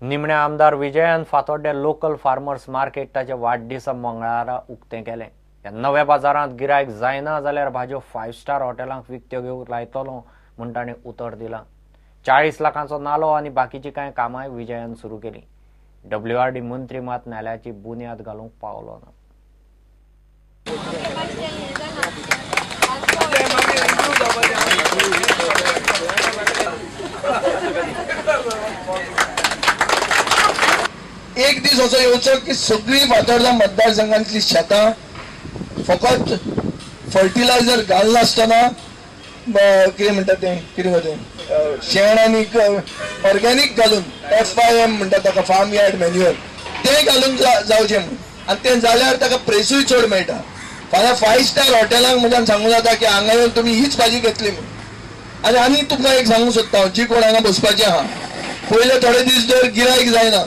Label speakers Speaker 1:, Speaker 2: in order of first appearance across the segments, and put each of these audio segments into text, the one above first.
Speaker 1: निमणे आमदार Vijayan फातोड्डे local farmers मार्केटाचे वाडदिसा मंगळारा उक्तें केलें. ह्या नव्या बाजारांत गिरायक जायना जाल्यार भाजयो 5 स्टार हॉटेलांक विकत्यो घेवंक लायतलो म्हूण ताणें उतर दिलां. 40 लाखांचो नालो आनी बाकीची कांय कामांय विजयन सुरू केलीं. WRD मंत्री मात नाल्याची बुन्याद घालूंक पावलो ना.
Speaker 2: एक दीस असो येवचो की सगळी फातोर्डा मतदारसंघांतली शेतां फकत फर्टिलायझर घालनासतना कितें म्हणटा तें शेण आनी ऑर्गेनीक घालून FIM म्हणटा ताका फार्म यार्ड मॅन्युअर तें घालून जावचें म्हणून आनी तें जाल्यार ताका प्रेसूय चड मेळटा. फाल्यां 5 स्टार हॉटेलांक म्हज्यान सांगूं जाता की हांगा येवन तुमी हीच भाजी घेतली म्हणून. आनी तुमकां एक सांगूंक सोदता हांव, जी कोण हांगा बसपाचें आहा पयले थोडे दीस जर गिरायक जायना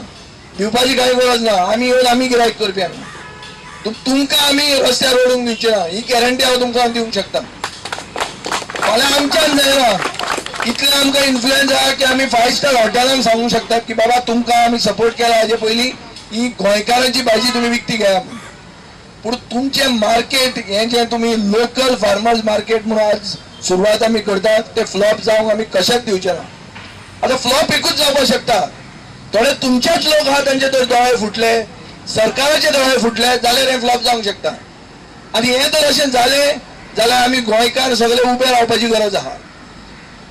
Speaker 2: दिवपाची कांय गरज ना, आमी येवन आमी गिरायक करपी हांगा. तुमकां आमी रस्त्यार ओडूंक दिवचे ना, ही गॅरंटी हांव तुमकां दिवंक शकता. फाल्यां आमच्यान जायना इतलें आमकां इन्फ्लुएन्स आहा की आमी 5 स्टार हॉटेलांक सांगूंक शकतात की बाबा तुमकां आमी सपोर्ट केला हाजे पयलीं ही गोंयकारांची भाजी तुमी विकती घेया. पूण तुमचें मार्केट हें जें तुमी लोकल फार्मर्स मार्केट म्हणून आज सुरवात आमी करतात तें फ्लॉप जावंक आमी कशेंच दिवचे ना. आतां फ्लॉप एकूच जावपाक शकता, थोडे तुमचेच लोक आहा तांचे तर दोळे फुटले, सरकाराचे दोळे फुटले जाल्यार हें फ्लॉप जावंक शकता. आनी हें जर अशें जालें जाल्यार आमी गोंयकार सगळे उबे रावपाची गरज आहा.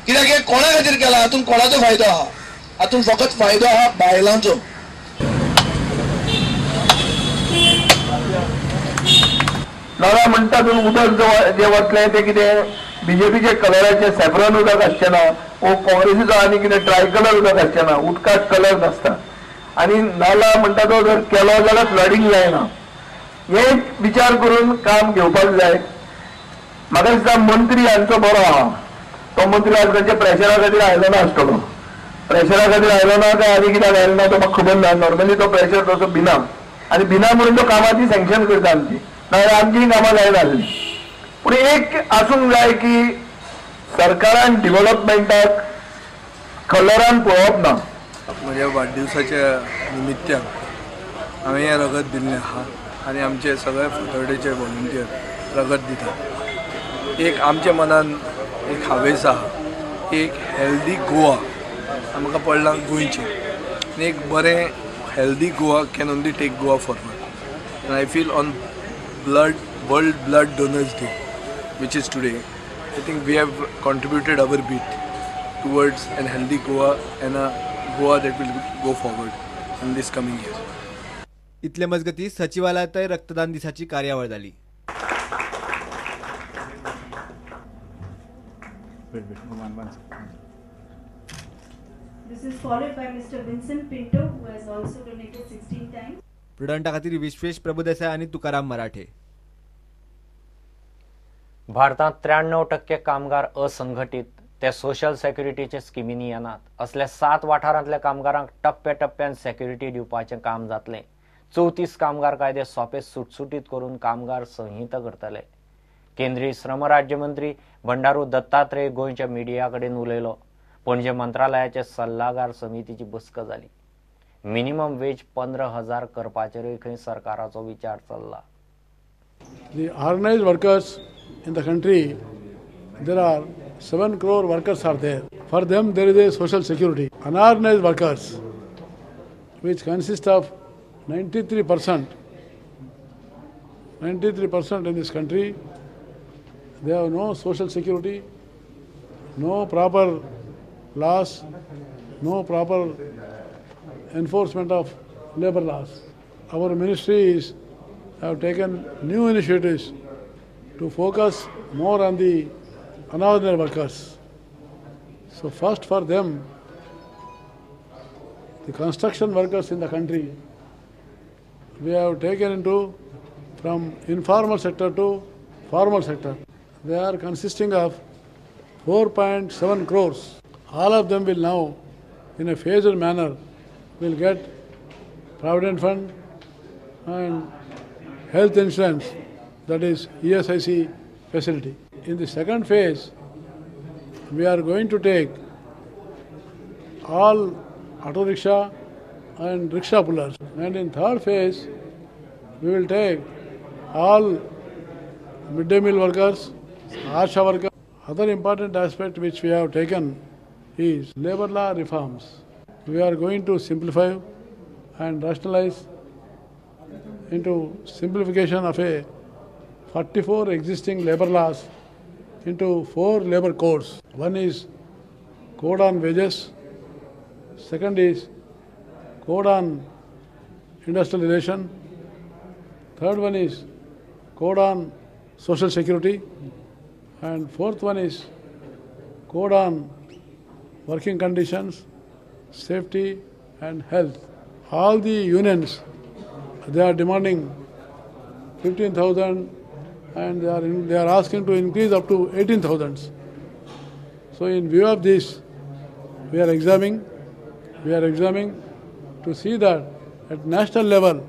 Speaker 2: कित्याक हें कोणा खातीर केलां, हातूंत कोणाचो फायदो आहा? हातूंत फकत फायदो आहा बायलांचो.
Speaker 3: नळा म्हणटा थंय उदक जे वतलें तें कितें BJPचे कलराचे सॅफ्रॉन उदक आसचें ना, वो काँग्रेसीचो आनी कितें ट्राय कलर उदक आसचें ना, उदकाक कलर नासता. आनी नाला म्हणटा तो जर केलो जाल्यार फ्लडींग जायना. हे विचार करून काम घेवपाक जाय. म्हाका दिसता मंत्री हांचो बरो आहा. तो मंत्री आज खंयच्या प्रेशरा खातीर आयलो नासतलो. प्रेशरा खातीर आयलो ना काय आनी कित्याक आयलो ना तो म्हाका खबर ना. नॉर्मली तो प्रेशर तसो भिना आनी भिना म्हणून तो कामाची सँक्शन करता आमची, नाजाल्यार आमचीय कामां जायना आसली. पूण एक आसूंक जाय की सरकारान डेव्हलपमेंटाक कलरान पळोवप ना.
Speaker 4: म्हज्या वाडदिवसाच्या निमित्यान हांवें हें रगत दिल्लें आहा आनी आमचे सगळे फातोर्डेचे व्हॉलंटियर रगत दितात. एक आमच्या मनान एक हावेस आहा, एक हेल्दी गोवा आमकां पडलां गोंयचें, आनी एक बरें healthy Goa can only take Goa forward. आनी I feel on World Blood Donors Day, which is today, I think we have contributed our bit towards a healthy Goa and a Goa that will go forward in this coming year.
Speaker 5: इतले मजगती सचिवालयातय रक्तदान दिसाची कार्यावळ जाली.
Speaker 6: This is followed by Mr. Vincent Pinto, who has also donated 16 times.
Speaker 5: प्रुडंटा खातीर विश्वेश प्रभुदेसाय आणि तुकाराम मराठे.
Speaker 1: भारतात 93% कामगार असंघटित ते सोशल सेक्युरिटीचे स्किमीनी येनात. असल्या 7 वाठारांतल्या कामगारांक टप्प्याटप्प्यान सेक्युरिटी दिवपाचें काम जातलें. 34 कामगार कायदे सोपे सुटसुटीत करून कामगार संहिता करतले. केंद्रीय श्रम राज्यमंत्री बंडारू दत्तात्रेय गोंयच्या मिडिया कडेन उलयलो. पणजे मंत्रालयाचे सल्लागार समितीची बसका जाली. मिनिमम वेज 15,000 करपाचेरूय खंय सरकाराचो विचार चल्ला.
Speaker 7: The organized workers in the country, there are 7 crore workers are there. For them there is a social security. Unorganized workers, which consist of 93% in this country, they have no social security, no proper laws, no proper enforcement of labor laws. Our ministries have taken new initiatives to focus more on the unorganized workers. So first for them, the construction workers in the country, we have taken into from informal sector to formal sector. They are consisting of 4.7 crores. All of them will now, in a phased manner, will get Provident Fund and health insurance, that is ESIC facility. In the second phase, we are going to take all auto rickshaw and rickshaw pullers. And in third phase, we will take all midday meal workers, ASHA workers. Other important aspect which we have taken is labor law reforms. We are going to simplify and rationalize into simplification of a 44 existing labor laws into 4 labor codes. One is Code on Wages, second is Code on Industrial Relation, third one is Code on Social Security, and fourth one is Code on Working Conditions, Safety and Health. All the unions, they are demanding 15,000 and they are asking to increase up to 18,000. So in view of this, we are examining to see that at national level,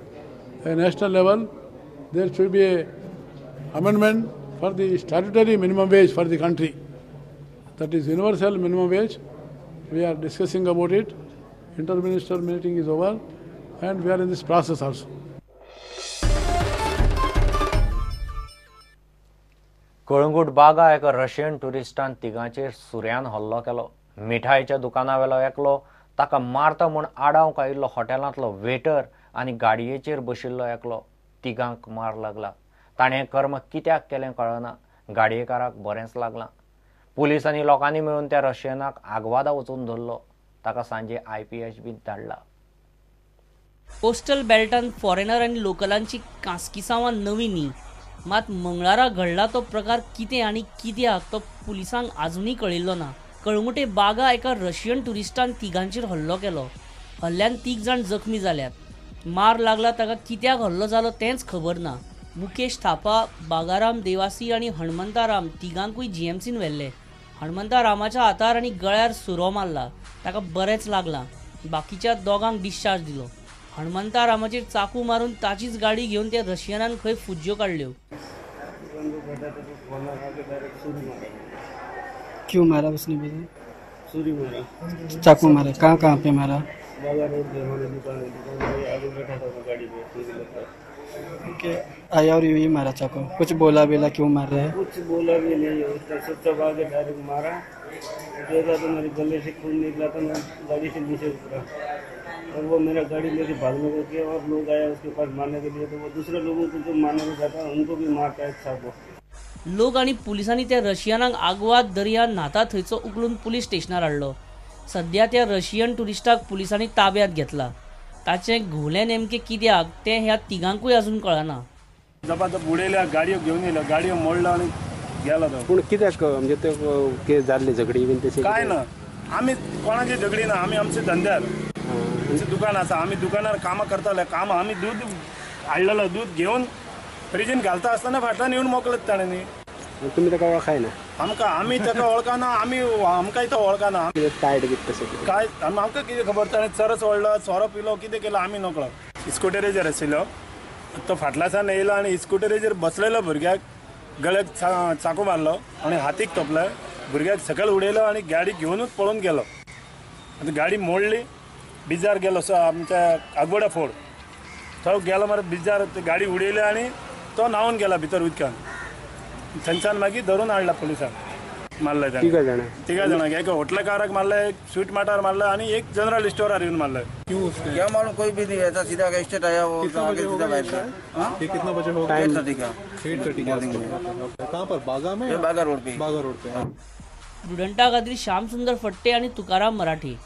Speaker 7: there should be a amendment for the statutory minimum wage for the country. That is universal minimum wage. We are discussing about it. Interministerial meeting is over and we are in this process also.
Speaker 1: Calangute बागा एका Russian टुरिस्टान तिगांचेर सुऱ्यान हल्लो केलो. मिठाईच्या दुकानावेलो एकलो ताका मारता म्हूण आडावंक आयिल्लो हॉटेलांतलो वेटर आनी गाडयेचेर बशिल्लो एकलो तिगांक मार लागला. ताणें हें कर्म कित्याक केलें कळना. गाडयेकाराक बरेंच लागलां. पुलीस आनी लोकांनी मेळून त्या रशियनाक आग्वादा वचून धरलो. ताका सांजे IPH बीन धाडला.
Speaker 8: कोस्टल बेल्टान फॉरेनर आनी लोकलांची कांसकिसांवां नवी न्ही, मात मंगळारा घडला तो प्रकार कितें आनी कित्याक तो पुलिसांक आजुनूय कळिल्लो ना. कळंगुटे बागा एका रशियन टुरिस्टान तिगांचेर हल्लो केलो. हल्ल्यान 3 जाण जखमी जाल्यात. मार लागला ताका कित्याक हल्लो जालो तेंच खबर ना. मुकेश थापा, बागाराम देवासी आनी हणमंताराम तिगांकूय GMCन व्हेल्ले. हणमंतारामाच्या हातार आनी गळ्यार सुरो मारला. ताका बरेंच लागलां. बाकीच्या दोगांक डिस्चार्ज दिलो. हणमंतारामाचेर चाकू मारून ताचीच गाडी घेवन त्या रशियनान खंय फुज्ज्यो काडल्यो.
Speaker 9: क्यों मारा उसने? मुझे छुरी मारा, चाकू मारा. कहाँ पे मारा? बागा रोड पे हमारे दुकान आगे बैठा था गाड़ी पे. ओके, आया और यही मारा चाकू. कुछ बोला क्यों मार रहे हैं? कुछ बोला भी नहीं. उसने सब आगे डायरेक्ट मारा. देखा तो मेरे गले से खून निकला था. मैं गाड़ी से नीचे उतरा और वो मेरा गाड़ी लेके भागने को किया और लोग आए उसके पास मारने के लिए. तो वो दूसरे लोगों को जो मारने को जाता उनको भी मारता है चाकू.
Speaker 8: लोक आनी पुलिसांनी त्या रशियनाक आग्वाद दर्यान न्हाता थंयचो उखलून पुलीस स्टेशनार हाडलो. सध्या त्या रशियन टुरिस्टाक पुलिसांनी ताब्यात घेतला. ताचें घुवलें नेमकें कित्याक तें ह्या तिगांकूय अजून कळना.
Speaker 10: जबरदस्त उडयल्या गाडयो घेवन येयल्या. गाडयो मोडलो आनी गेलो तो.
Speaker 9: पूण कित्याक म्हणजे ते जाल्ले झगडी बीन तशें?
Speaker 10: काय ना, आमी कोणाची झगडी ना. आमी आमच्या धंद्यार आमचें दुकान आसा. आमी दुकानार कामां करताले. काम आमी दूध हाडलेलो. दूध घेवन फ्रिजीन घालता आसतना फाटल्यान येवन मोकलत ताणें.
Speaker 9: तुमी ताका वळखाय ना?
Speaker 10: आमी ताका वळखना. आमकांय तो वळखना.
Speaker 9: टायड कितें तशें
Speaker 10: काय आमकां कितें खबर. ताणें चरस ओडलो, सोरो पिलो, कितें केलो आमी नकळो. इस्कुटरेचेर आशिल्लो तो फाटल्यासान येयलो आनी इस्कुटरेचेर बसलेलो भुरग्याक गळ्याक चाकू मारलो आनी हातीक तोपलो. भुरग्याक सकयल उडयलो आनी गाडी घेवनूच पळून गेलो. आतां गाडी मोडली. बिजार गेलो आमच्या आगवडा फोड. तो गेलो मरे बिजार. गाडी उडयली आनी तो न्हांवन गेला भितर उदकान. थंयच्यान मागीर धरून हाडला पुलिसांक. मारले तिगा जाणांक. एक होटलकाराक मारले, एक स्वीट मार्टार मारले आनी एक जनरल स्टोरार येवन मारले.
Speaker 11: क्या मालूम, कोई भी नहीं रहता. सीधा स्टेट आया वो आगे सीधा बैठा.
Speaker 9: कितना बजे हो?
Speaker 11: 8:30 का.
Speaker 9: 8:30. कहाँ पर? बागा में?
Speaker 11: बागा रोड पे.
Speaker 8: स्टुडंटा खातीर श्याम सुंदर फट्टे आनी तुकाराम मराठी.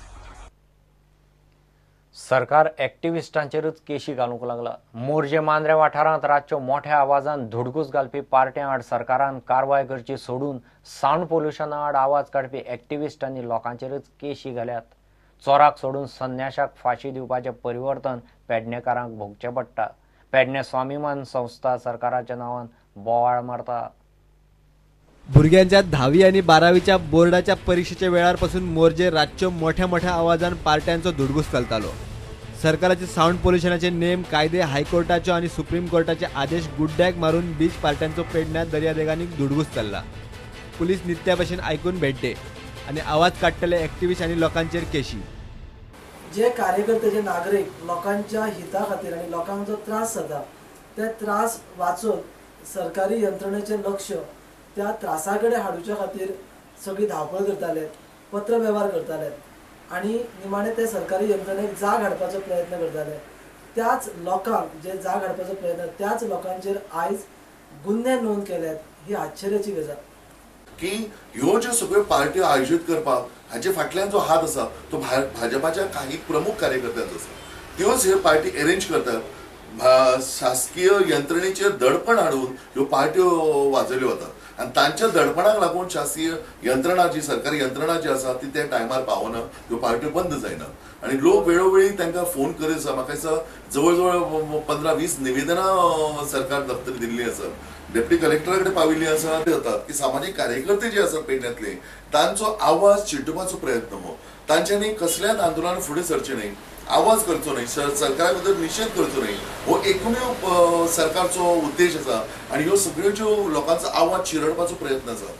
Speaker 1: सरकार एक्टिव्हिस्टांचेरूच केशी घालूंक लागला. मोर्जे मांद्रे वाठारांत रातच्यो मोठ्या आवाजान धुडगूस घालपी पार्ट्यां आड सरकारान कारवाय करची सोडून सावंड पोल्युशना आड आवाज काडपी एक्टिव्हिस्टांनी लोकांचेरूच केशी घाल्यात. चोराक सोडून संन्याशाक फाशी दिवपाचें परिवर्तन पेडणेकारांक भोगचें पडटा. पेडणे स्वाभिमान संस्था सरकाराच्या नांवान बोवाळ मारता.
Speaker 5: भुरग्यांच्या 10वी आणि 12वीच्या बोर्डाच्या परीक्षेच्या वेळारपासून मोर्जे रातच्यो मोठ्या मोठ्या आवाजान पार्ट्यांचो धुडगूस घालतालो. सरकाराचे सावंड पोल्युशनाचे नेम, कायदे, हायकोर्टाचे आणि सुप्रीम कोर्टाचे आदेश गुड्ड्याक मारून बीच पार्ट्यांचो पेडण्यात दर्यादेगांनी धुडगूस चल्ला. पुलीस नित्या भशेन आयकून भेटते आणि आवाज काडटले एक्टिव्हिस्ट आणि लोकांचेर केशी.
Speaker 12: जे कार्यकर्ते जे नागरीक लोकांच्या हिता खातीर आनी लोकांक जो त्रास जाता ते त्रास वाचून सरकारी यंत्रणेचें लक्ष त्या त्रासा कडेन हाडुच्या खातीर सगळी धांवपळ करताले, पत्र वेव्हार करताले आनी निमाणे ते सरकारी यंत्रणेक जाग हाडपाचो प्रयत्न करताले. त्याच लोकांक जे जाग हाडपाचो प्रयत्न त्याच लोकांचेर आयज गुन्हे नोंद केल्यात ही आश्चर्याची गजाल.
Speaker 13: की ह्यो ज्यो सगळ्यो पार्ट्यो आयोजीत करपाक हाचे फाटल्यान जो हात आसा तो भाजपाच्या काही प्रमुख कार्यकर्त्यांचो आसा. त्योच ह्यो पार्टी अरेंज करतात. शासकीय यंत्रणेचेर दडपण हाडून ह्यो पार्ट्यो वाजयल्यो वतात आनी तांच्या दडपणाक लागून शासकीय यंत्रणा जी सरकारी यंत्रणा जी आसा ती त्या टायमार पावना, ह्यो पार्ट्यो बंद जायना आनी लोक वेळोवेळी तांकां फोन करीत आसा. म्हाका दिसता जवळ जवळ 15-20 निवेदनां सरकार दफ्तरी दिल्ली आसा, डेप्युटी कलेक्टरा कडेन पाविल्ली आसा. जातात की सामाजीक कार्यकर्ते जे आसात पेडण्यातले तांचो आवाज चिड्डुपाचो प्रयत्न हो. तांच्यांनी कसल्याच आंदोलनान फुडें सरचें न्ही, आवाज करचो न्ही, सरकारा भितर निशेध करचो न्ही, हो एकमेव सरकारचो उद्देश आसा आनी ह्यो सगळ्यो ज्यो लोकांचो आवाज चिरडपाचो प्रयत्न आसा.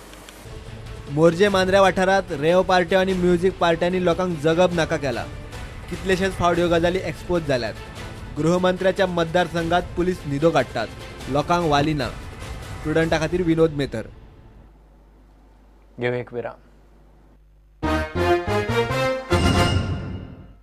Speaker 5: मोर्जे मांद्र्या वाठारात रेव पार्ट्यो आनी म्युझिक पार्ट्यांनी लोकांक जगप नाका केला. कितलेशेच फावट ह्यो गजाली एक्सपोज जाल्यात. गृहमंत्र्याच्या मतदारसंघात पुलीस न्हिदो काडटात, लोकांक वालिना. स्टुडंटा खातीर विनोद मेथर.
Speaker 1: घेऊ एक विराम.